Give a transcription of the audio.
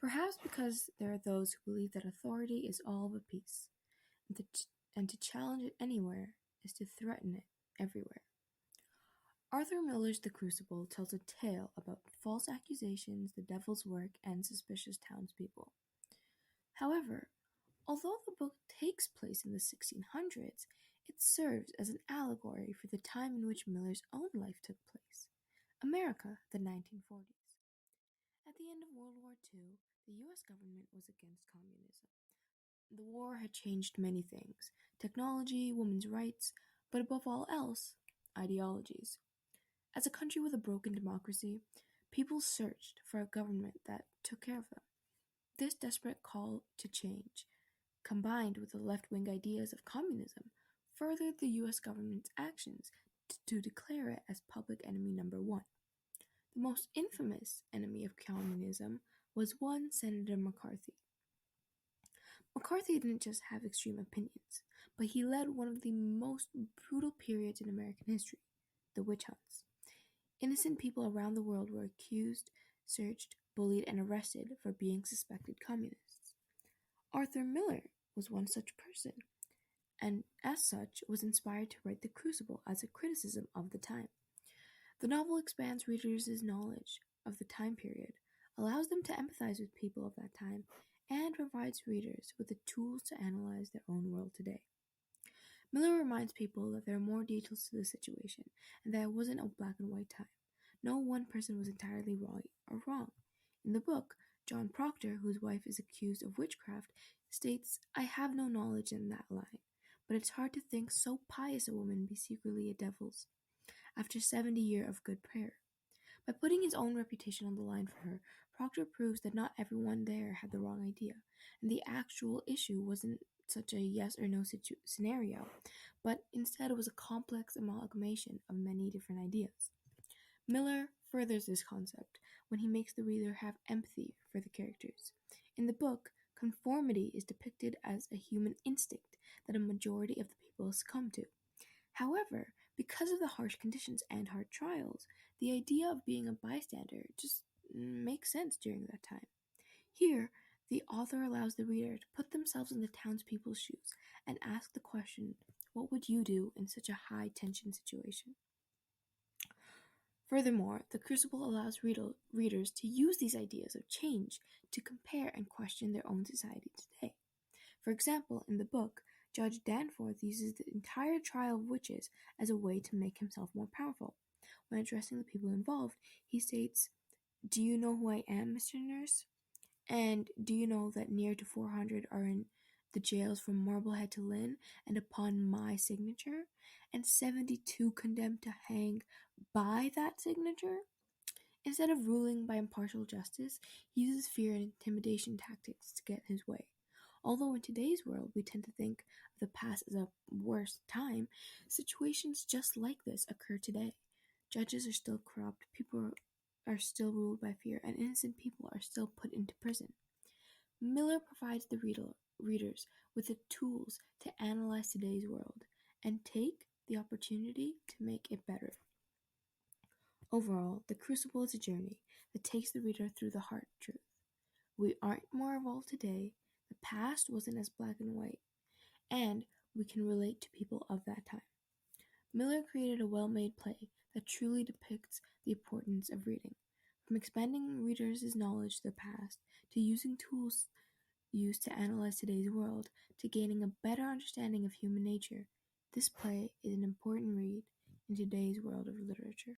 Perhaps because there are those who believe that authority is all of a piece, and to challenge it anywhere is to threaten it everywhere. Arthur Miller's The Crucible tells a tale about false accusations, the devil's work, and suspicious townspeople. However, although the book takes place in the 1600s, it serves as an allegory for the time in which Miller's own life took place, America, the 1940s. At the end of World War II, the US government was against communism. The war had changed many things: technology, women's rights, but above all else, ideologies. As a country with a broken democracy, people searched for a government that took care of them. This desperate call to change, combined with the left-wing ideas of communism, furthered the US government's actions to declare it as public enemy number one. The most infamous enemy of communism was one Senator McCarthy. McCarthy didn't just have extreme opinions, but he led one of the most brutal periods in American history, the witch hunts. Innocent people around the world were accused, searched, bullied, and arrested for being suspected communists. Arthur Miller was one such person, and as such was inspired to write The Crucible as a criticism of the time. The novel expands readers' knowledge of the time period, allows them to empathize with people of that time, and provides readers with the tools to analyze their own world today. Miller reminds people that there are more details to the situation, and that it wasn't a black and white time. No one person was entirely right or wrong. In the book, John Proctor, whose wife is accused of witchcraft, states, "I have no knowledge in that line, but it's hard to think so pious a woman be secretly a devil's, after 70 years of good prayer." By putting his own reputation on the line for her, Proctor proves that not everyone there had the wrong idea, and the actual issue wasn't such a yes or no scenario, but instead it was a complex amalgamation of many different ideas. Miller furthers this concept when he makes the reader have empathy for the characters. In the book, conformity is depicted as a human instinct that a majority of the people succumb to. However, because of the harsh conditions and hard trials, the idea of being a bystander just makes sense during that time. Here, the author allows the reader to put themselves in the townspeople's shoes and ask the question, what would you do in such a high-tension situation? Furthermore, The Crucible allows readers to use these ideas of change to compare and question their own society today. For example, in the book, Judge Danforth uses the entire trial of witches as a way to make himself more powerful. When addressing the people involved, he states, "Do you know who I am, Mr. Nurse? And do you know that near to 400 are in the jails from Marblehead to Lynn, and upon my signature, and 72 condemned to hang by that signature?" Instead of ruling by impartial justice, he uses fear and intimidation tactics to get his way. Although in today's world we tend to think of the past as a worse time, situations just like this occur today. Judges are still corrupt, people are still ruled by fear, and innocent people are still put into prison. Miller provides the readers with the tools to analyze today's world and take the opportunity to make it better. Overall, The Crucible is a journey that takes the reader through the hard truth. We aren't more evolved today, the past wasn't as black and white, and we can relate to people of that time. Miller created a well-made play that truly depicts the importance of reading. From expanding readers' knowledge of the past, to using tools used to analyze today's world, to gaining a better understanding of human nature, this play is an important read in today's world of literature.